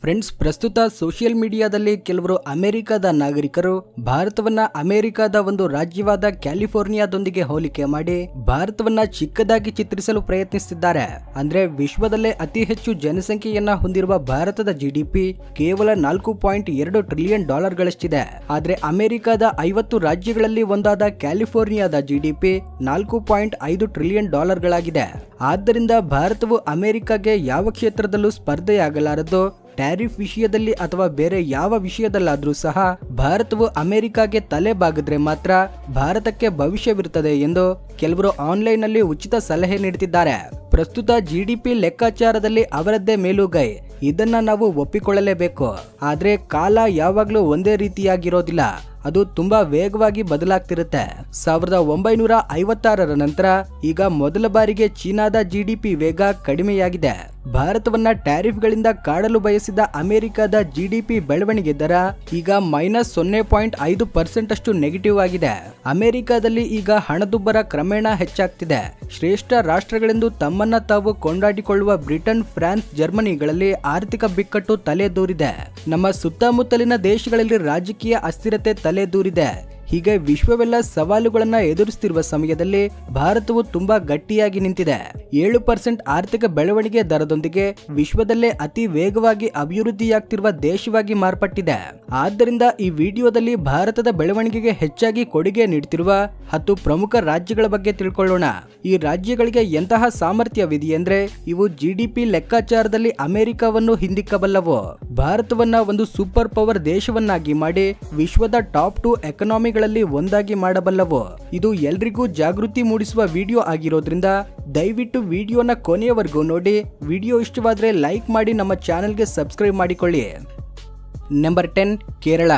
Friends, ಪ್ರಸ್ತುತ social ಮೀಡಿಯಾದಲ್ಲಿ ಕೆಲವರು ಅಮೆರಿಕದ ನಾಗರಿಕರು ಭಾರತವನ್ನ ಅಮೆರಿಕದ ಒಂದು ರಾಜ್ಯವಾದ ಕ್ಯಾಲಿಫೋರ್ನಿಯಾದೊಂದಿಗೆ ಹೋಲಿಕೆ ಮಾಡಿ ಭಾರತವನ್ನ ಚಿಕ್ಕದಾಗಿ ಚಿತ್ರಿಸಲು ಪ್ರಯತ್ನಿಸುತ್ತಿದ್ದಾರೆ. ಅಂದ್ರೆ ವಿಶ್ವದಲ್ಲೇ ಅತಿ ಹೆಚ್ಚು ಜನಸಂಖ್ಯೆಯನ್ನ ಹೊಂದಿರುವ ಭಾರತದ ಜಿಡಿಪಿ ಕೇವಲ $4.2 ಟ್ರಿಲಿಯನ್ ಗಳಷ್ಟಿದೆ. ಆದ್ರೆ ಅಮೆರಿಕದ 50 ರಾಜ್ಯಗಳಲ್ಲಿ ಒಂದಾದ ಕ್ಯಾಲಿಫೋರ್ನಿಯಾದ ಜಿಡಿಪಿ $4.5 ಟ್ರಿಲಿಯನ್ ಗಳಾಗಿದೆ. ಆದ್ದರಿಂದ ಭಾರತವು ಅಮೆರಿಕಾಗೆ ಯಾವ ಕ್ಷೇತ್ರದಲ್ಲೂ ಸ್ಪರ್ಧೆಯಾಗಲಾರದು. ಟ್ಯಾರಿಫ್ ವಿಷಯದಲ್ಲಿ ಅಥವಾ ಬೇರೆ ಯಾವ ವಿಷಯದಲ್ಲಾದ್ರೂ ಸಹ ಭಾರತವು ಅಮೆರಿಕಾಗೆ ತಲೆ ಬಾಗಿದ್ರೆ ಮಾತ್ರ ಭಾರತಕ್ಕೆ ಭವಿಷ್ಯವಿರುತ್ತದೆ ಎಂದು ಕೆಲವರು ಆನ್ಲೈನ್ ನಲ್ಲಿ ಉಚಿತ ಸಲಹೆ ನೀಡುತ್ತಿದ್ದಾರೆ. ಪ್ರಸ್ತುತ ಜಿಡಿಪಿ ಲೆಕ್ಕಾಚಾರದಲ್ಲಿ ಅವರದ್ದೇ ಮೇಲುಗೈ, ಇದನ್ನ ನಾವು ಒಪ್ಪಿಕೊಳ್ಳಲೇಬೇಕು. ಆದ್ರೆ ಕಾಲ ಯಾವಾಗ್ಲೂ ಒಂದೇ ರೀತಿಯಾಗಿರೋದಿಲ್ಲ, ಅದು ತುಂಬಾ ವೇಗವಾಗಿ ಬದಲಾಗ್ತಿರುತ್ತೆ. 1956ರ ನಂತರ ಈಗ ಮೊದಲ ಬಾರಿಗೆ ಚೀನಾದ ಜಿಡಿಪಿ ವೇಗ ಕಡಿಮೆಯಾಗಿದೆ. ಭಾರತವನ್ನ ಟ್ಯಾರಿಫ್ ಗಳಿಂದ ಕಾಡಲು ಬಯಸಿದ ಅಮೆರಿಕದ ಜಿಡಿಪಿ ಬೆಳವಣಿಗೆ ದರ ಈಗ -0.5% ಅಷ್ಟು ನೆಗೆಟಿವ್ ಆಗಿದೆ. ಅಮೆರಿಕದಲ್ಲಿ ಈಗ ಹಣದುಬ್ಬರ ಕ್ರಮೇಣ ಹೆಚ್ಚಾಗ್ತಿದೆ. ಶ್ರೇಷ್ಠ ರಾಷ್ಟ್ರಗಳೆಂದು ತಮ್ಮನ್ನ ತಾವು ಕೊಂಡಾಡಿಕೊಳ್ಳುವ ಬ್ರಿಟನ್, ಫ್ರಾನ್ಸ್, ಜರ್ಮನಿಗಳಲ್ಲಿ ಆರ್ಥಿಕ ಬಿಕ್ಕಟ್ಟು ತಲೆದೂರಿದೆ. ನಮ್ಮ ಸುತ್ತಮುತ್ತಲಿನ ದೇಶಗಳಲ್ಲಿ ರಾಜಕೀಯ ಅಸ್ಥಿರತೆ ತಲೆದೂರಿದೆ. ಹೀಗೆ ವಿಶ್ವವೆಲ್ಲ ಸವಾಲುಗಳನ್ನ ಎದುರಿಸುತ್ತಿರುವ ಸಮಯದಲ್ಲಿ ಭಾರತವು ತುಂಬಾ ಗಟ್ಟಿಯಾಗಿ ನಿಂತಿದೆ. 7% ಆರ್ಥಿಕ ಬೆಳವಣಿಗೆ ದರದೊಂದಿಗೆ ವಿಶ್ವದಲ್ಲೇ ಅತಿ ವೇಗವಾಗಿ ಅಭಿವೃದ್ಧಿಯಾಗ್ತಿರುವ ದೇಶವಾಗಿ ಮಾರ್ಪಟ್ಟಿದೆ. ಆದ್ದರಿಂದ ಈ ವಿಡಿಯೋದಲ್ಲಿ ಭಾರತದ ಬೆಳವಣಿಗೆಗೆ ಹೆಚ್ಚಾಗಿ ಕೊಡುಗೆ ನೀಡುತ್ತಿರುವ 10 ಪ್ರಮುಖ ರಾಜ್ಯಗಳ ಬಗ್ಗೆ ತಿಳ್ಕೊಳ್ಳೋಣ. ಈ ರಾಜ್ಯಗಳಿಗೆ ಎಂತಹ ಸಾಮರ್ಥ್ಯವಿದೆಯೆಂದ್ರೆ ಇವು ಜಿಡಿಪಿ ಲೆಕ್ಕಾಚಾರದಲ್ಲಿ ಅಮೆರಿಕವನ್ನು ಹಿಂದಿಕ್ಕಬಲ್ಲವು. ಭಾರತವನ್ನ ಒಂದು ಸೂಪರ್ ಪವರ್ ದೇಶವನ್ನಾಗಿ ಮಾಡಿ ವಿಶ್ವದ ಟಾಪ್ 2 ಎಕಾನಮಿಗಳಲ್ಲಿ ಒಂದಾಗಿ ಮಾಡಬಲ್ಲವು. ಇದು ಎಲ್ರಿಗೂ ಜಾಗೃತಿ ಮೂಡಿಸುವ ವಿಡಿಯೋ ಆಗಿರೋದ್ರಿಂದ ದಯವಿಟ್ಟು ವಿಡಿಯೋನ ಕೊನೆಯವರೆಗೂ ನೋಡಿ. ವಿಡಿಯೋ ಇಷ್ಟವಾದ್ರೆ ಲೈಕ್ ಮಾಡಿ, ನಮ್ಮ ಚಾನೆಲ್ಗೆ ಸಬ್ಸ್ಕ್ರೈಬ್ ಮಾಡಿಕೊಳ್ಳಿ. ನಂಬರ್ 10, ಕೇರಳ.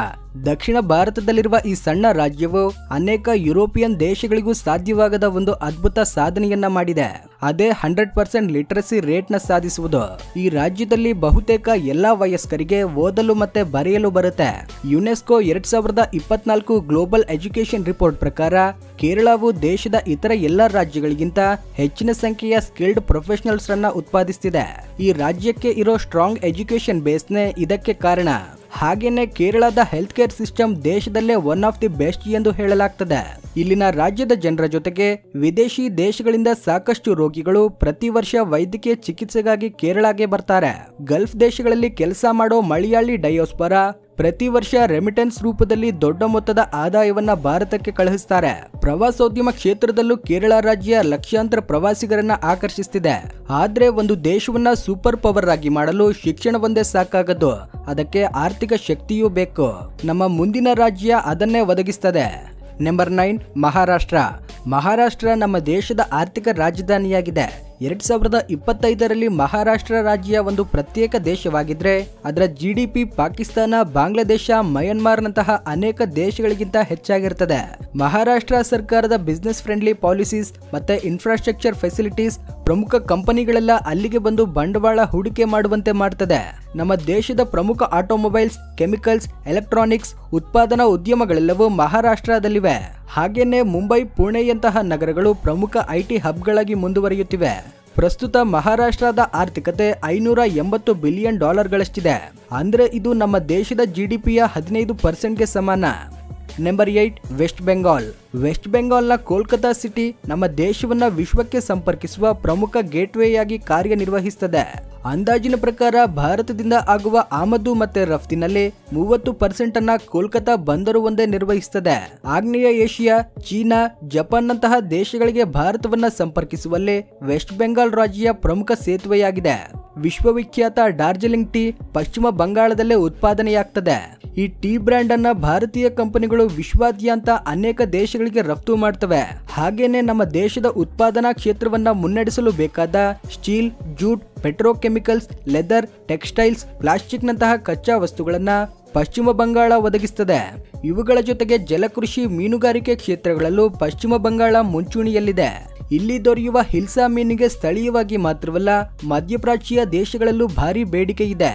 ದಕ್ಷಿಣ ಭಾರತದಲ್ಲಿರುವ ಈ ಸಣ್ಣ ರಾಜ್ಯವು ಅನೇಕ ಯುರೋಪಿಯನ್ ದೇಶಗಳಿಗೂ ಸಾಧ್ಯವಾಗದ ಒಂದು ಅದ್ಭುತ ಸಾಧನೆಯನ್ನ ಮಾಡಿದೆ. ಅದೇ 100% ಲಿಟರಸಿ ರೇಟ್ ನ ಸಾಧಿಸುವುದು. ಈ ರಾಜ್ಯದಲ್ಲಿ ಬಹುತೇಕ ಎಲ್ಲಾ ವಯಸ್ಕರಿಗೆ ಓದಲು ಮತ್ತೆ ಬರೆಯಲು ಬರುತ್ತೆ. ಯುನೆಸ್ಕೋ 2024 ಗ್ಲೋಬಲ್ ಎಜುಕೇಶನ್ ರಿಪೋರ್ಟ್ ಪ್ರಕಾರ ಕೇರಳವು ದೇಶದ ಇತರ ಎಲ್ಲಾ ರಾಜ್ಯಗಳಿಗಿಂತ ಹೆಚ್ಚಿನ ಸಂಖ್ಯೆಯ ಸ್ಕಿಲ್ಡ್ ಪ್ರೊಫೆಷನಲ್ಸ್ ರನ್ನ ಉತ್ಪಾದಿಸುತ್ತಿದೆ. ಈ ರಾಜ್ಯಕ್ಕೆ ಇರೋ ಸ್ಟ್ರಾಂಗ್ ಎಜುಕೇಶನ್ ಬೇಸ್ನೇ ಇದಕ್ಕೆ ಕಾರಣ. ಹಾಗೇನೆ ಕೇರಳದ ಹೆಲ್ತ್ ಕೇರ್ ಸಿಸ್ಟಮ್ ದೇಶದಲ್ಲೇ ಒನ್ ಆಫ್ ದಿ ಬೆಸ್ಟ್ ಎಂದು ಹೇಳಲಾಗ್ತದೆ. ಇಲ್ಲಿನ ರಾಜ್ಯದ ಜನರ ಜೊತೆಗೆ ವಿದೇಶಿ ದೇಶಗಳಿಂದ ಸಾಕಷ್ಟು ರೋಗಿಗಳು ಪ್ರತಿ ವರ್ಷ ವೈದ್ಯಕೀಯ ಚಿಕಿತ್ಸೆಗಾಗಿ ಕೇರಳಗೆ ಬರ್ತಾರೆ. ಗಲ್ಫ್ ದೇಶಗಳಲ್ಲಿ ಕೆಲಸ ಮಾಡೋ ಮಲಯಾಳಿ ಡಯೋಸ್ಪರಾ ಪ್ರತಿ ವರ್ಷ ರೆಮಿಟೆನ್ಸ್ ರೂಪದಲ್ಲಿ ದೊಡ್ಡ ಮೊತ್ತದ ಆದಾಯವನ್ನ ಭಾರತಕ್ಕೆ ಕಳುಹಿಸ್ತಾರೆ. ಪ್ರವಾಸೋದ್ಯಮ ಕ್ಷೇತ್ರದಲ್ಲೂ ಕೇರಳ ರಾಜ್ಯ ಲಕ್ಷಾಂತರ ಪ್ರವಾಸಿಗರನ್ನ ಆಕರ್ಷಿಸುತ್ತಿದೆ. ಆದ್ರೆ ಒಂದು ದೇಶವನ್ನ ಸೂಪರ್ ಪವರ್ ಆಗಿ ಮಾಡಲು ಶಿಕ್ಷಣವೊಂದೇ ಸಾಕಾಗದು, ಅದಕ್ಕೆ ಆರ್ಥಿಕ ಶಕ್ತಿಯೂ ಬೇಕು. ನಮ್ಮ ಮುಂದಿನ ರಾಜ್ಯ ಅದನ್ನೇ ಒದಗಿಸ್ತದೆ. ನಂಬರ್ 9, ಮಹಾರಾಷ್ಟ್ರ. ಮಹಾರಾಷ್ಟ್ರ ನಮ್ಮ ದೇಶದ ಆರ್ಥಿಕ ರಾಜಧಾನಿಯಾಗಿದೆ. 2025ರಲ್ಲಿ ಮಹಾರಾಷ್ಟ್ರ ರಾಜ್ಯ ಒಂದು ಪ್ರತ್ಯೇಕ ದೇಶವಾಗಿದ್ರೆ ಅದರ ಜಿಡಿಪಿ ಪಾಕಿಸ್ತಾನ, ಬಾಂಗ್ಲಾದೇಶ, ಮಯನ್ಮಾರ್ನಂತಹ ಅನೇಕ ದೇಶಗಳಿಗಿಂತ ಹೆಚ್ಚಾಗಿರ್ತದೆ. ಮಹಾರಾಷ್ಟ್ರ ಸರ್ಕಾರದ ಬಿಸಿನೆಸ್ ಫ್ರೆಂಡ್ಲಿ ಪಾಲಿಸೀಸ್ ಮತ್ತೆ ಇನ್ಫ್ರಾಸ್ಟ್ರಕ್ಚರ್ ಫೆಸಿಲಿಟೀಸ್ ಪ್ರಮುಖ ಕಂಪನಿಗಳೆಲ್ಲ ಅಲ್ಲಿಗೆ ಬಂದು ಬಂಡವಾಳ ಹೂಡಿಕೆ ಮಾಡುವಂತೆ ಮಾಡ್ತದೆ. ನಮ್ಮ ದೇಶದ ಪ್ರಮುಖ ಆಟೋಮೊಬೈಲ್ಸ್, ಕೆಮಿಕಲ್ಸ್, ಎಲೆಕ್ಟ್ರಾನಿಕ್ಸ್ ಉತ್ಪಾದನಾ ಉದ್ಯಮಗಳೆಲ್ಲವೂ ಮಹಾರಾಷ್ಟ್ರದಲ್ಲಿವೆ. ಹಾಗೇನೆ ಮುಂಬೈ, ಪುಣೆಯಂತಹ ನಗರಗಳು ಪ್ರಮುಖ ಐಟಿ ಹಬ್ಗಳಾಗಿ ಮುಂದುವರಿಯುತ್ತಿವೆ. ಪ್ರಸ್ತುತ ಮಹಾರಾಷ್ಟ್ರದ ಆರ್ಥಿಕತೆ $580 ಬಿಲಿಯನ್ ಗಳಷ್ಟಿದೆ. ಅಂದ್ರೆ ಇದು ನಮ್ಮ ದೇಶದ ಜಿಡಿಪಿಯ 15%ಗೆ ಸಮಾನ. ನಂಬರ್ 8, ವೆಸ್ಟ್ ಬೆಂಗಾಲ್. ವೆಸ್ಟ್ ಬೆಂಗಾಲ್ನ ಕೋಲ್ಕತಾ ಸಿಟಿ ನಮ್ಮ ದೇಶವನ್ನ ವಿಶ್ವಕ್ಕೆ ಸಂಪರ್ಕಿಸುವ ಪ್ರಮುಖ ಗೇಟ್ವೇಯಾಗಿ ಕಾರ್ಯನಿರ್ವಹಿಸುತ್ತದೆ. ಅಂದಾಜಿನ ಪ್ರಕಾರ ಭಾರತದಿಂದ ಆಗುವ ಆಮದು ಮತ್ತೆ ರಫ್ತಿನಲ್ಲಿ 30% ಅನ್ನ ಕೋಲ್ಕತಾ ಬಂದರು ಒಂದೇ ನಿರ್ವಹಿಸುತ್ತದೆ. ಆಗ್ನೇಯ ಏಷ್ಯಾ, ಚೀನಾ, ಜಪಾನ್ನಂತಹ ದೇಶಗಳಿಗೆ ಭಾರತವನ್ನ ಸಂಪರ್ಕಿಸುವಲ್ಲಿ ವೆಸ್ಟ್ ಬೆಂಗಾಲ್ ರಾಜ್ಯ ಪ್ರಮುಖ ಸೇತುವೆಯಾಗಿದೆ. ವಿಶ್ವವಿಖ್ಯಾತ ಡಾರ್ಜಿಲಿಂಗ್ ಟೀ ಪಶ್ಚಿಮ ಬಂಗಾಳದಲ್ಲೇ ಉತ್ಪಾದನೆಯಾಗ್ತದೆ. ಈ ಟೀ ಬ್ರ್ಯಾಂಡ್ ಅನ್ನ ಭಾರತೀಯ ಕಂಪನಿಗಳು ವಿಶ್ವಾದ್ಯಂತ ಅನೇಕ ದೇಶಗಳಿಗೆ ರಫ್ತು ಮಾಡ್ತವೆ. ಹಾಗೇನೆ ನಮ್ಮ ದೇಶದ ಉತ್ಪಾದನಾ ಕ್ಷೇತ್ರವನ್ನ ಮುನ್ನಡೆಸಲು ಬೇಕಾದ steel, jute, petrochemicals, leather, textiles, plastic ನಂತಹ ಕಚ್ಚಾ ವಸ್ತುಗಳನ್ನ ಪಶ್ಚಿಮ ಬಂಗಾಳ ಒದಗಿಸುತ್ತದೆ. ಇವುಗಳ ಜೊತೆಗೆ ಜಲಕೃಷಿ, ಮೀನುಗಾರಿಕೆ ಕ್ಷೇತ್ರಗಳಲ್ಲೂ ಪಶ್ಚಿಮ ಬಂಗಾಳ ಮುಂಚೂಣಿಯಲ್ಲಿದೆ. ಇಲ್ಲಿ ದೊರೆಯುವ ಹಿಲ್ಸಾ ಮೀನಿಗೆ ಸ್ಥಳೀಯವಾಗಿ ಮಾತ್ರವಲ್ಲ ಮಧ್ಯಪ್ರಾಚ್ಯ ದೇಶಗಳಲ್ಲೂ ಭಾರಿ ಬೇಡಿಕೆ ಇದೆ.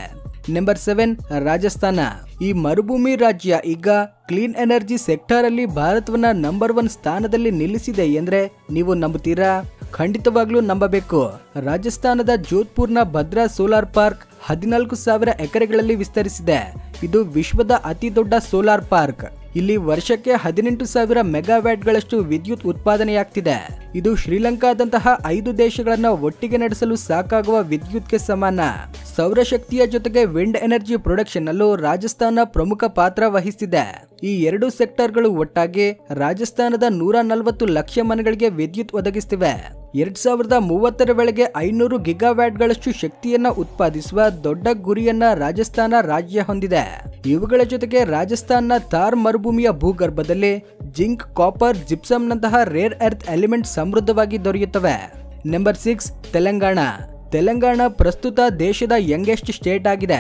ನಂಬರ್ 7, ರಾಜಸ್ಥಾನ. ಈ ಮರುಭೂಮಿ ರಾಜ್ಯ ಈಗ ಕ್ಲೀನ್ ಎನರ್ಜಿ ಸೆಕ್ಟರ್ ಅಲ್ಲಿ ಭಾರತವನ್ನ ನಂಬರ್ 1 ಸ್ಥಾನದಲ್ಲಿ ನಿಲ್ಲಿಸಿದೆ ಎಂದ್ರೆ ನೀವು ನಂಬುತ್ತೀರಾ? ಖಂಡಿತವಾಗ್ಲೂ ನಂಬಬೇಕು. ರಾಜಸ್ಥಾನದ ಜೋಧ್ಪುರ್ನ ಭದ್ರಾ ಸೋಲಾರ್ ಪಾರ್ಕ್ 14,000 ಎಕರೆಗಳಲ್ಲಿ ವಿಸ್ತರಿಸಿದೆ. ಇದು ವಿಶ್ವದ ಅತಿ ದೊಡ್ಡ ಸೋಲಾರ್ ಪಾರ್ಕ್. ಇಲ್ಲಿ ವರ್ಷಕ್ಕೆ 18,000 ಮೆಗಾವ್ಯಾಟ್ಗಳಷ್ಟು ವಿದ್ಯುತ್ ಉತ್ಪಾದನೆಯಾಗ್ತಿದೆ. ಇದು ಶ್ರೀಲಂಕಾದಂತಹ 5 ದೇಶಗಳನ್ನ ಒಟ್ಟಿಗೆ ನಡೆಸಲು ಸಾಕಾಗುವ ವಿದ್ಯುತ್ಗೆ ಸಮಾನ. ಸೌರಶಕ್ತಿಯ ಜೊತೆಗೆ ವಿಂಡ್ ಎನರ್ಜಿ ಪ್ರೊಡಕ್ಷನ್ ಅಲ್ಲೂ ರಾಜಸ್ಥಾನ ಪ್ರಮುಖ ಪಾತ್ರ ವಹಿಸಿದೆ. ಈ 2 ಸೆಕ್ಟರ್ಗಳು ಒಟ್ಟಾಗಿ ರಾಜಸ್ಥಾನದ 140 ಲಕ್ಷ ಮನೆಗಳಿಗೆ ವಿದ್ಯುತ್ ಒದಗಿಸುತ್ತಿವೆ. 2030ರ ವೇಳೆಗೆ 500 ಗಿಗಾವ್ಯಾಟ್ಗಳಷ್ಟು ಶಕ್ತಿಯನ್ನ ಉತ್ಪಾದಿಸುವ ದೊಡ್ಡ ಗುರಿಯನ್ನ ರಾಜಸ್ಥಾನ ರಾಜ್ಯ ಹೊಂದಿದೆ. ಇವುಗಳ ಜೊತೆಗೆ ರಾಜಸ್ಥಾನ ಥಾರ್ ಮರುಭೂಮಿಯ ಭೂಗರ್ಭದಲ್ಲಿ ಜಿಂಕ್, ಕಾಪರ್, ಜಿಪ್ಸಮ್ನಂತಹ ರೇರ್ ಎರ್ತ್ ಎಲಿಮೆಂಟ್ ಸಮೃದ್ಧವಾಗಿ ದೊರೆಯುತ್ತವೆ. ನಂಬರ್ 6 ತೆಲಂಗಾಣ ಪ್ರಸ್ತುತ ದೇಶದ ಯಂಗೆಸ್ಟ್ ಸ್ಟೇಟ್ ಆಗಿದೆ.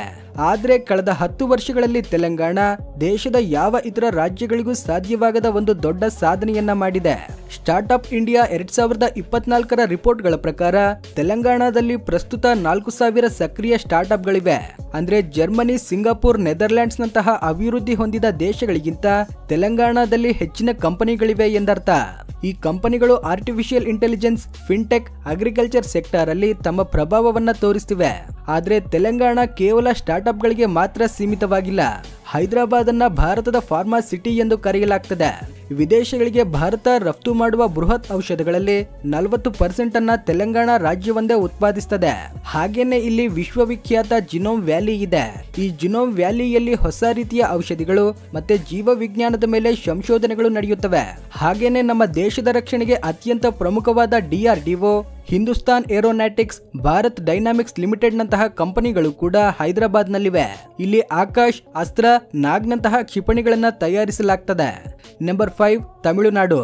ಆದರೆ ಕಳೆದ 10 ವರ್ಷಗಳಲ್ಲಿ ತೆಲಂಗಾಣ ದೇಶದ ಯಾವ ಇತರ ರಾಜ್ಯಗಳಿಗೂ ಸಾಧ್ಯವಾಗದ ಒಂದು ದೊಡ್ಡ ಸಾಧನೆಯನ್ನ ಮಾಡಿದೆ. ಸ್ಟಾರ್ಟ್ಅಪ್ ಇಂಡಿಯಾ 2024ರ ರಿಪೋರ್ಟ್ಗಳ ಪ್ರಕಾರ ತೆಲಂಗಾಣದಲ್ಲಿ ಪ್ರಸ್ತುತ 4,000 ಸಕ್ರಿಯ ಸ್ಟಾರ್ಟ್ಅಪ್ಗಳಿವೆ. ಅಂದ್ರೆ ಜರ್ಮನಿ, ಸಿಂಗಾಪುರ್, ನೆದರ್ಲ್ಯಾಂಡ್ಸ್ ನಂತಹ ಅಭಿವೃದ್ಧಿ ಹೊಂದಿದ ದೇಶಗಳಿಗಿಂತ ತೆಲಂಗಾಣದಲ್ಲಿ ಹೆಚ್ಚಿನ ಕಂಪನಿಗಳಿವೆ ಎಂದರ್ಥ. ಈ ಕಂಪನಿಗಳು artificial intelligence, fintech, agriculture sector ಅಲ್ಲಿ ತಮ್ಮ ಪ್ರಭಾವವನ್ನ ತೋರಿಸ್ತಿವೆ. ಆದ್ರೆ ತೆಲಂಗಾಣ ಕೇವಲ ಸ್ಟಾರ್ಟ್ಅಪ್ಗಳಿಗೆ ಮಾತ್ರ ಸೀಮಿತವಾಗಿಲ್ಲ. ಹೈದರಾಬಾದ್ ಅನ್ನ ಭಾರತದ ಫಾರ್ಮಾ ಸಿಟಿ ಎಂದು ಕರೆಯಲಾಗ್ತದೆ. ವಿದೇಶಗಳಿಗೆ ಭಾರತ ರಫ್ತು ಮಾಡುವ ಬೃಹತ್ ಔಷಧಗಳಲ್ಲಿ 40% ಅನ್ನ ತೆಲಂಗಾಣ ರಾಜ್ಯವೊಂದೇ ಉತ್ಪಾದಿಸುತ್ತದೆ. ಹಾಗೇನೆ ಇಲ್ಲಿ ವಿಶ್ವವಿಖ್ಯಾತ ಜಿನೋಮ್ ವ್ಯಾಲಿ ಇದೆ. ಈ ಜಿನೋಮ್ ವ್ಯಾಲಿಯಲ್ಲಿ ಹೊಸ ರೀತಿಯ ಔಷಧಿಗಳು ಮತ್ತೆ ಜೀವ ವಿಜ್ಞಾನದ ಮೇಲೆ ಸಂಶೋಧನೆಗಳು ನಡೆಯುತ್ತವೆ. ಹಾಗೇನೆ ನಮ್ಮ ದೇಶದ ರಕ್ಷಣೆಗೆ ಅತ್ಯಂತ ಪ್ರಮುಖವಾದ DRDO, Hindustan aeronautics, Bharat dynamics limited ನಂತಹ ಕಂಪನಿಗಳು ಕೂಡ ಹೈದರಾಬಾದ್ ನಲ್ಲಿವೆ. ಇಲ್ಲಿ ಆಕಾಶ್, ಅಸ್ತ್ರ, ನಾಗ್ನಂತಹ ಕ್ಷಿಪಣಿಗಳನ್ನ ತಯಾರಿಸಲಾಗ್ತದೆ. ನಂಬರ್ 5 ತಮಿಳುನಾಡು.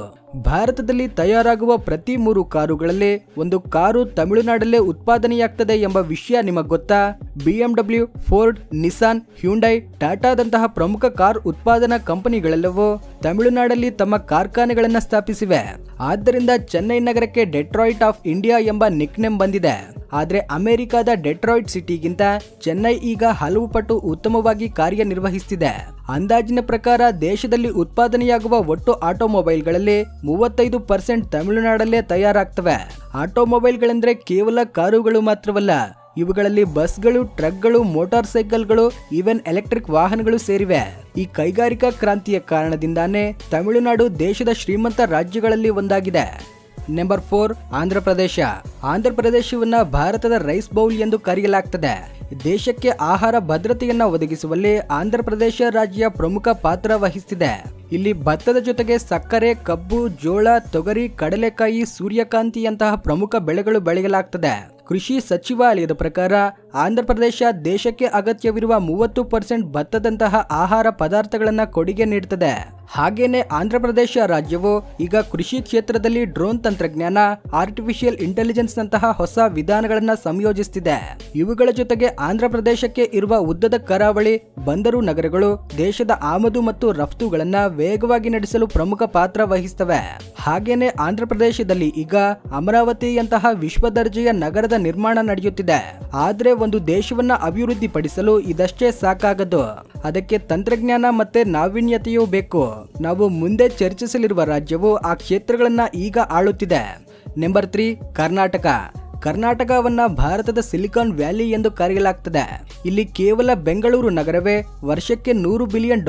ಭಾರತದಲ್ಲಿ ತಯಾರಾಗುವ ಪ್ರತಿ 3 ಕಾರುಗಳಲ್ಲಿ ಒಂದು ಕಾರು ತಮಿಳುನಾಡಲ್ಲೇ ಉತ್ಪಾದನೆಯಾಗ್ತದೆ ಎಂಬ ವಿಷಯ ನಿಮಗೆ ಗೊತ್ತಾ? BMW, ಫೋರ್ಡ್, ನಿಸಾನ್, ಹ್ಯುಂಡೈ, ಟಾಟಾದಂತಹ ಪ್ರಮುಖ ಕಾರ್ ಉತ್ಪಾದನಾ ಕಂಪನಿಗಳೆಲ್ಲವೂ ತಮಿಳುನಾಡಲ್ಲಿ ತಮ್ಮ ಕಾರ್ಖಾನೆಗಳನ್ನು ಸ್ಥಾಪಿಸಿವೆ. ಆದ್ದರಿಂದ ಚೆನ್ನೈ ನಗರಕ್ಕೆ ಡೆಟ್ರಾಯಿಟ್ ಆಫ್ ಇಂಡಿಯಾ ಎಂಬ ನಿಕ್ನೇಮ್ ಬಂದಿದೆ. ಆದ್ರೆ ಅಮೆರಿಕದ ಡೆಟ್ರಾಯಿಟ್ ಸಿಟಿಗಿಂತ ಚೆನ್ನೈ ಈಗ ಹಲವು ಪಟ್ಟು ಉತ್ತಮವಾಗಿ ಕಾರ್ಯನಿರ್ವಹಿಸುತ್ತಿದೆ. ಅಂದಾಜಿನ ಪ್ರಕಾರ ದೇಶದಲ್ಲಿ ಉತ್ಪಾದನೆಯಾಗುವ ಒಟ್ಟು ಆಟೋಮೊಬೈಲ್ಗಳಲ್ಲಿ 35% ತಮಿಳುನಾಡಲ್ಲೇ ತಯಾರಾಗ್ತವೆ. ಆಟೋಮೊಬೈಲ್ಗಳೆಂದ್ರೆ ಕೇವಲ ಕಾರುಗಳು ಮಾತ್ರವಲ್ಲ, ಇವುಗಳಲ್ಲಿ ಬಸ್ಗಳು, ಟ್ರಕ್ಗಳು, ಮೋಟಾರ್ ಸೈಕಲ್ಗಳು, ಈವನ್ ಎಲೆಕ್ಟ್ರಿಕ್ ವಾಹನಗಳು ಸೇರಿವೆ. ಈ ಕೈಗಾರಿಕಾ ಕ್ರಾಂತಿಯ ಕಾರಣದಿಂದಾನೇ ತಮಿಳುನಾಡು ದೇಶದ ಶ್ರೀಮಂತ ರಾಜ್ಯಗಳಲ್ಲಿ ಒಂದಾಗಿದೆ. ನಂಬರ್ 4 ಆಂಧ್ರ ಪ್ರದೇಶವನ್ನ ಭಾರತದ ರೈಸ್ ಬೌಲ್ ಎಂದು ಕರೆಯಲಾಗ್ತದೆ. ದೇಶಕ್ಕೆ ಆಹಾರ ಭದ್ರತೆಯನ್ನ ಒದಗಿಸುವಲ್ಲಿ ಆಂಧ್ರ ಪ್ರದೇಶ ರಾಜ್ಯ ಪ್ರಮುಖ ಪಾತ್ರ ವಹಿಸುತ್ತಿದೆ. ಇಲ್ಲಿ ಭತ್ತದ ಜೊತೆಗೆ ಸಕ್ಕರೆ, ಕಬ್ಬು, ಜೋಳ, ತೊಗರಿ, ಕಡಲೆಕಾಯಿ, ಸೂರ್ಯಕಾಂತಿಯಂತಹ ಪ್ರಮುಖ ಬೆಳೆಗಳು ಬೆಳೆಯಲಾಗ್ತದೆ. ಕೃಷಿ ಸಚಿವಾಲಯದ ಪ್ರಕಾರ ಆಂಧ್ರ ಪ್ರದೇಶ ದೇಶಕ್ಕೆ ಅಗತ್ಯವಿರುವ 30% ಭತ್ತದಂತಹ ಆಹಾರ ಪದಾರ್ಥಗಳನ್ನ ಕೊಡುಗೆ ನೀಡುತ್ತದೆ. ಹಾಗೇನೆ ಆಂಧ್ರ ಪ್ರದೇಶ ರಾಜ್ಯವು ಈಗ ಕೃಷಿ ಕ್ಷೇತ್ರದಲ್ಲಿ ಡ್ರೋನ್ ತಂತ್ರಜ್ಞಾನ, ಆರ್ಟಿಫಿಷಿಯಲ್ ಇಂಟೆಲಿಜೆನ್ಸ್ ನಂತಹ ಹೊಸ ವಿಧಾನಗಳನ್ನ ಸಂಯೋಜಿಸುತ್ತಿದೆ. ಇವುಗಳ ಜೊತೆಗೆ ಆಂಧ್ರ ಪ್ರದೇಶಕ್ಕೆ ಇರುವ ಉದ್ದದ ಕರಾವಳಿ, ಬಂದರು ನಗರಗಳು ದೇಶದ ಆಮದು ಮತ್ತು ರಫ್ತುಗಳನ್ನ ವೇಗವಾಗಿ ನಡೆಸಲು ಪ್ರಮುಖ ಪಾತ್ರ ವಹಿಸುತ್ತವೆ. ಹಾಗೇನೆ ಆಂಧ್ರ ಪ್ರದೇಶದಲ್ಲಿ ಈಗ ಅಮರಾವತಿಯಂತಹ ವಿಶ್ವ ದರ್ಜೆಯ ನಗರದ ನಿರ್ಮಾಣ ನಡೆಯುತ್ತಿದೆ. ಆದ್ರೆ ಒಂದು ದೇಶವನ್ನ ಅಭಿವೃದ್ಧಿ ಪಡಿಸಲು ಇದಷ್ಟೇ ಸಾಕಾಗದು, ಅದಕ್ಕೆ ತಂತ್ರಜ್ಞಾನ ಮತ್ತೆ ನಾವೀನ್ಯತೆಯೂ ಬೇಕು. ನಾವು ಮುಂದೆ ಚರ್ಚಿಸಲಿರುವ ರಾಜ್ಯವು ಆ ಕ್ಷೇತ್ರಗಳನ್ನ ಈಗ ಆಳುತ್ತಿದೆ. ನಂಬರ್ 3 ಕರ್ನಾಟಕವನ್ನ ಭಾರತದ ಸಿಲಿಕಾನ್ ವ್ಯಾಲಿ ಎಂದು ಕರೆಯಲಾಗ್ತದೆ. ಇಲ್ಲಿ ಕೇವಲ ಬೆಂಗಳೂರು ನಗರವೇ ವರ್ಷಕ್ಕೆ $100 ಬಿಲಿಯನ್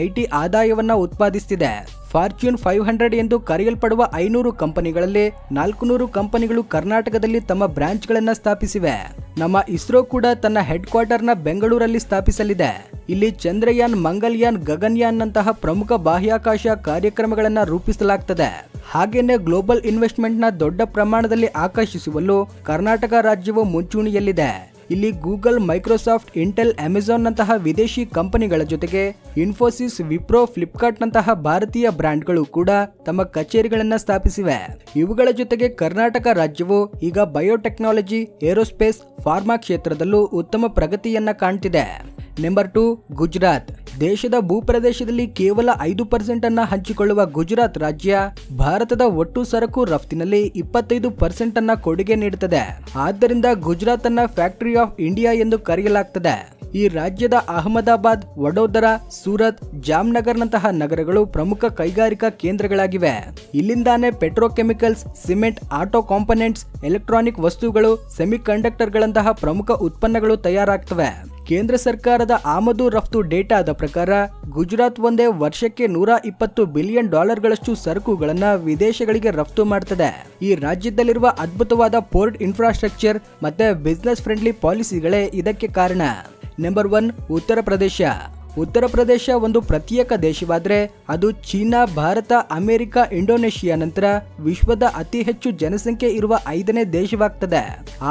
IT ಆದಾಯವನ್ನ ಉತ್ಪಾದಿಸುತ್ತಿದೆ. ಫಾರ್ಚ್ಯೂನ್ 500 ಎಂದು ಕರೆಯಲ್ಪಡುವ 500 ಕಂಪನಿಗಳಲ್ಲಿ 400 ಕಂಪನಿಗಳು ಕರ್ನಾಟಕದಲ್ಲಿ ತಮ್ಮ ಬ್ರಾಂಚ್ಗಳನ್ನ ಸ್ಥಾಪಿಸಿವೆ. ನಮ್ಮ ಇಸ್ರೋ ಕೂಡ ತನ್ನ ಹೆಡ್ ಕ್ವಾರ್ಟರ್ನ ಬೆಂಗಳೂರಲ್ಲಿ ಸ್ಥಾಪಿಸಲಿದೆ. ಇಲ್ಲಿ ಚಂದ್ರಯಾನ್, ಮಂಗಲ್ಯಾನ್, ಗಗನ್ಯಾನ್ ನಂತಹ ಪ್ರಮುಖ ಬಾಹ್ಯಾಕಾಶ ಕಾರ್ಯಕ್ರಮಗಳನ್ನ ರೂಪಿಸಲಾಗ್ತದೆ. ಹಾಗೇನೆ ಗ್ಲೋಬಲ್ ಇನ್ವೆಸ್ಟ್ಮೆಂಟ್ನ ದೊಡ್ಡ ಪ್ರಮಾಣದಲ್ಲಿ ಆಕರ್ಷಿಸುವಲ್ಲೂ ಕರ್ನಾಟಕ ರಾಜ್ಯವು ಮುಂಚೂಣಿಯಲ್ಲಿದೆ. ಇಲ್ಲಿ ಗೂಗಲ್, ಮೈಕ್ರೋಸಾಫ್ಟ್, ಇಂಟೆಲ್, ಅಮೆಜಾನ್ ನಂತಹ ವಿದೇಶಿ ಕಂಪನಿಗಳ ಜೊತೆಗೆ ಇನ್ಫೋಸಿಸ್, ವಿಪ್ರೋ, ಫ್ಲಿಪ್ಕಾರ್ಟ್ ನಂತಹ ಭಾರತೀಯ ಬ್ರ್ಯಾಂಡ್ಗಳು ಕೂಡ ತಮ್ಮ ಕಚೇರಿಗಳನ್ನು ಸ್ಥಾಪಿಸಿವೆ. ಇವುಗಳ ಜೊತೆಗೆ ಕರ್ನಾಟಕ ರಾಜ್ಯವು ಈಗ ಬಯೋಟೆಕ್ನಾಲಜಿ, ಏರೋಸ್ಪೇಸ್, ಫಾರ್ಮಾ ಕ್ಷೇತ್ರದಲ್ಲೂ ಉತ್ತಮ ಪ್ರಗತಿಯನ್ನ ಕಾಣ್ತಿದೆ. ನಂಬರ್ 2 ಗುಜರಾತ್. ದೇಶದ ಭೂಪ್ರದೇಶದಲ್ಲಿ ಕೇವಲ 5% ಅನ್ನ ಹಂಚಿಕೊಳ್ಳುವ ಗುಜರಾತ್ ರಾಜ್ಯ ಭಾರತದ ಒಟ್ಟು ಸರಕು ರಫ್ತಿನಲ್ಲಿ 25% ಅನ್ನ ಕೊಡುಗೆ ನೀಡುತ್ತದೆ. ಆದ್ದರಿಂದ ಗುಜರಾತ್ ಅನ್ನ ಫ್ಯಾಕ್ಟರಿ ಆಫ್ ಇಂಡಿಯಾ ಎಂದು ಕರೆಯಲಾಗ್ತದೆ. ಈ ರಾಜ್ಯದ ಅಹಮದಾಬಾದ್, ವಡೋದರಾ, ಸೂರತ್, ಜಾಮ್ನಗರ್ನಂತಹ ನಗರಗಳು ಪ್ರಮುಖ ಕೈಗಾರಿಕಾ ಕೇಂದ್ರಗಳಾಗಿವೆ. ಇಲ್ಲಿಂದಾನೇ petrochemicals, cement, auto components, electronic ವಸ್ತುಗಳು, ಸೆಮಿಕಂಡಕ್ಟರ್ಗಳಂತಹ ಪ್ರಮುಖ ಉತ್ಪನ್ನಗಳು ತಯಾರಾಗ್ತವೆ. ಕೇಂದ್ರ ಸರ್ಕಾರದ ಆಮದು ರಫ್ತು ಡೇಟಾದ ಪ್ರಕಾರ ಗುಜರಾತ್ ಒಂದೇ ವರ್ಷಕ್ಕೆ $120 ಬಿಲಿಯನ್ ಗಳಷ್ಟು ಸರಕುಗಳನ್ನು ವಿದೇಶಗಳಿಗೆ ರಫ್ತು ಮಾಡ್ತದೆ. ಈ ರಾಜ್ಯದಲ್ಲಿರುವ ಅದ್ಭುತವಾದ ಪೋರ್ಟ್ ಇನ್ಫ್ರಾಸ್ಟ್ರಕ್ಚರ್ ಮತ್ತೆ ಬಿಸಿನೆಸ್ ಫ್ರೆಂಡ್ಲಿ ಪಾಲಿಸಿಗಳೇ ಇದಕ್ಕೆ ಕಾರಣ. ನಂಬರ್ 1, ಉತ್ತರ ಪ್ರದೇಶ. ಉತ್ತರ ಪ್ರದೇಶ ಒಂದು ಪ್ರತ್ಯೇಕ ದೇಶವಾದರೆ ಅದು ಚೀನಾ, ಭಾರತ, ಅಮೆರಿಕ, ಇಂಡೋನೇಷಿಯಾ ನಂತರ ವಿಶ್ವದ ಅತಿ ಹೆಚ್ಚು ಜನಸಂಖ್ಯೆ ಇರುವ 5ನೇ ದೇಶವಾಗ್ತದೆ.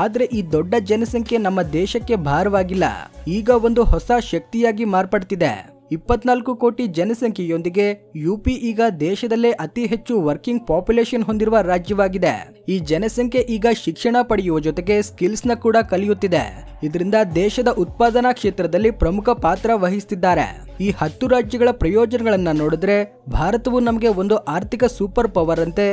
ಆದ್ರೆ ಈ ದೊಡ್ಡ ಜನಸಂಖ್ಯೆ ನಮ್ಮ ದೇಶಕ್ಕೆ ಭಾರವಾಗಿಲ್ಲ. ಈಗ ಒಂದು ಹೊಸ ಶಕ್ತಿಯಾಗಿ ಮಾರ್ಪಡ್ತಿದೆ. 24 ಕೋಟಿ ಜನಸಂಖ್ಯೆಯೊಂದಿಗೆ ಯುಪಿ ಈಗ ದೇಶದಲ್ಲೇ ಅತಿ ಹೆಚ್ಚು ವರ್ಕಿಂಗ್ ಪಾಪ್ಯುಲೇಷನ್ ಹೊಂದಿರುವ ರಾಜ್ಯವಾಗಿದೆ. ಈ ಜನಸಂಖ್ಯೆ ಈಗ ಶಿಕ್ಷಣ ಪಡೆಯುವ ಜೊತೆಗೆ ಸ್ಕಿಲ್ಸ್ ನ ಕೂಡ ಕಲಿಯುತ್ತಿದೆ. ಇದರಿಂದ ದೇಶದ ಉತ್ಪಾದನಾ ಕ್ಷೇತ್ರದಲ್ಲಿ ಪ್ರಮುಖ ಪಾತ್ರ ವಹಿಸುತ್ತಿದ್ದಾರೆ. ಈ 10 ರಾಜ್ಯಗಳ ಪ್ರಯೋಜನಗಳನ್ನ ನೋಡಿದ್ರೆ ಭಾರತವು ನಮಗೆ ಒಂದು ಆರ್ಥಿಕ ಸೂಪರ್ ಪವರ್ ಅಂತೆ,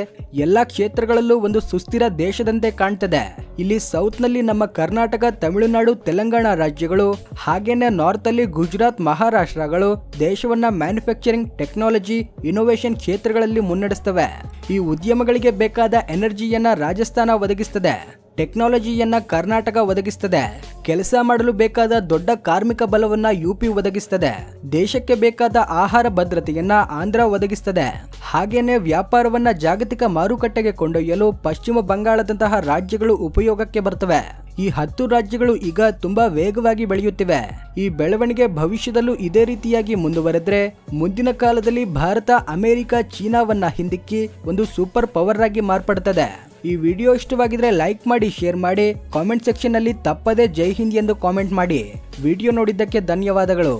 ಎಲ್ಲಾ ಕ್ಷೇತ್ರಗಳಲ್ಲೂ ಒಂದು ಸುಸ್ಥಿರ ದೇಶದಂತೆ ಕಾಣ್ತದೆ. ಇಲ್ಲಿ ಸೌತ್ ನಲ್ಲಿ ನಮ್ಮ ಕರ್ನಾಟಕ, ತಮಿಳುನಾಡು, ತೆಲಂಗಾಣ ರಾಜ್ಯಗಳು, ಹಾಗೇನೆ ನಾರ್ತ್ ಅಲ್ಲಿ ಗುಜರಾತ್, ಮಹಾರಾಷ್ಟ್ರಗಳು ದೇಶವನ್ನ ಮ್ಯಾನುಫ್ಯಾಕ್ಚರಿಂಗ್, ಟೆಕ್ನಾಲಜಿ, ಇನೋವೇಷನ್ ಕ್ಷೇತ್ರಗಳಲ್ಲಿ ಮುನ್ನಡೆಸ್ತವೆ. ಈ ಉದ್ಯಮಗಳಿಗೆ ಬೇಕಾದ ಎನರ್ಜಿಯನ್ನ ರಾಜಸ್ಥಾನ ಒದಗಿಸ್ತದೆ, ಟೆಕ್ನಾಲಜಿಯನ್ನ ಕರ್ನಾಟಕ ಒದಗಿಸ್ತದೆ, ಕೆಲಸ ಮಾಡಲು ಬೇಕಾದ ದೊಡ್ಡ ಕಾರ್ಮಿಕ ಬಲವನ್ನ ಯುಪಿ ಒದಗಿಸ್ತದೆ, ದೇಶಕ್ಕೆ ಬೇಕಾದ ಆಹಾರ ಭದ್ರತೆಯನ್ನ ಆಂಧ್ರ ಒದಗಿಸ್ತದೆ, ಹಾಗೇನೆ ವ್ಯಾಪಾರವನ್ನ ಜಾಗತಿಕ ಮಾರುಕಟ್ಟೆಗೆ ಕೊಂಡೊಯ್ಯಲು ಪಶ್ಚಿಮ ಬಂಗಾಳದಂತಹ ರಾಜ್ಯಗಳು ಉಪಯೋಗಕ್ಕೆ ಬರ್ತವೆ. ಈ 10 ರಾಜ್ಯಗಳು ಈಗ ತುಂಬಾ ವೇಗವಾಗಿ ಬೆಳೆಯುತ್ತಿವೆ. ಈ ಬೆಳವಣಿಗೆ ಭವಿಷ್ಯದಲ್ಲೂ ಇದೇ ರೀತಿಯಾಗಿ ಮುಂದುವರೆದ್ರೆ ಮುಂದಿನ ಕಾಲದಲ್ಲಿ ಭಾರತ, ಅಮೆರಿಕ, ಚೀನಾವನ್ನ ಹಿಂದಿಕ್ಕಿ ಒಂದು ಸೂಪರ್ ಪವರ್ ಆಗಿ ಮಾರ್ಪಡುತ್ತದೆ. ಈ ವಿಡಿಯೋ ಇಷ್ಟವಾಗಿದ್ರೆ ಲೈಕ್ ಮಾಡಿ, ಶೇರ್ ಮಾಡಿ, ಕಾಮೆಂಟ್ ಸೆಕ್ಷನ್ ನಲ್ಲಿ ತಪ್ಪದೆ ಜೈ ಹಿಂದ್ ಎಂದು ಕಾಮೆಂಟ್ ಮಾಡಿ. ವಿಡಿಯೋ ನೋಡಿದ್ದಕ್ಕೆ ಧನ್ಯವಾದಗಳು.